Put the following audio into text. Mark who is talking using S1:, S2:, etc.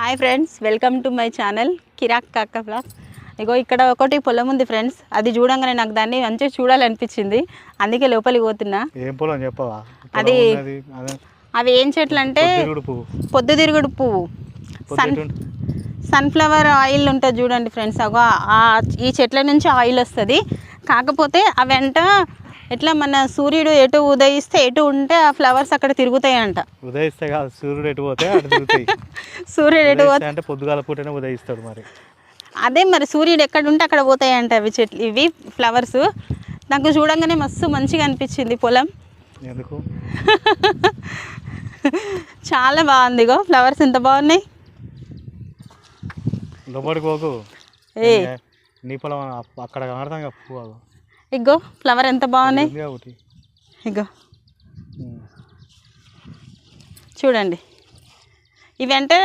S1: Hi friends, welcome to my channel Kirak Kaka blog. ఇగో ఇక్కడ ఒకటి పొలం ఉంది ఫ్రెండ్స్. అది చూడంగానే నాకు దాన్ని మంచిగా చూడాలనిపించింది, అందుకే లోపలికి పోతున్నా.
S2: ఏం పొలం చెప్పవా?
S1: అది అవి ఏం చెట్లు అంటే పొద్దుతిరుగుడు పువ్వు, సన్ఫ్లవర్ ఆయిల్ ఉంటుంది చూడండి ఫ్రెండ్స్. అగో ఈ చెట్ల నుంచి ఆయిల్ వస్తుంది. కాకపోతే అవంట ఎట్లా మన సూర్యుడు ఎటు ఉదయిస్తే ఎటు ఉంటే ఆ ఫ్లవర్స్ అక్కడ తిరుగుతాయంట.
S2: ఉదయిస్తే కాదు, సూర్యుడు ఎటు పోతే అటు తిరుగుతాయి.
S1: సూర్యుడు ఎటు పోతే
S2: అంటే పొద్దుగాల పూటనే ఉదయిస్తాడు. మరి
S1: అదే మరి సూర్యుడు ఎక్కడ ఉంటే అక్కడ పోతాయంట అవి చెట్లు, ఇవి ఫ్లవర్స్. నాకు చూడంగానే మస్తు మంచిగా అనిపించింది పొలం.
S2: ఎందుకు?
S1: చాలా బాగుంది. ఇగో ఫ్లవర్స్ ఎంత బాగున్నాయి.
S2: లోపలికి పోకు, నీ పొలం అక్కడ కనడతాం పువ్వు.
S1: ఇగో ఫ్లవర్ ఎంత బాగున్నాయి. ఇగో చూడండి, ఇవి అంటే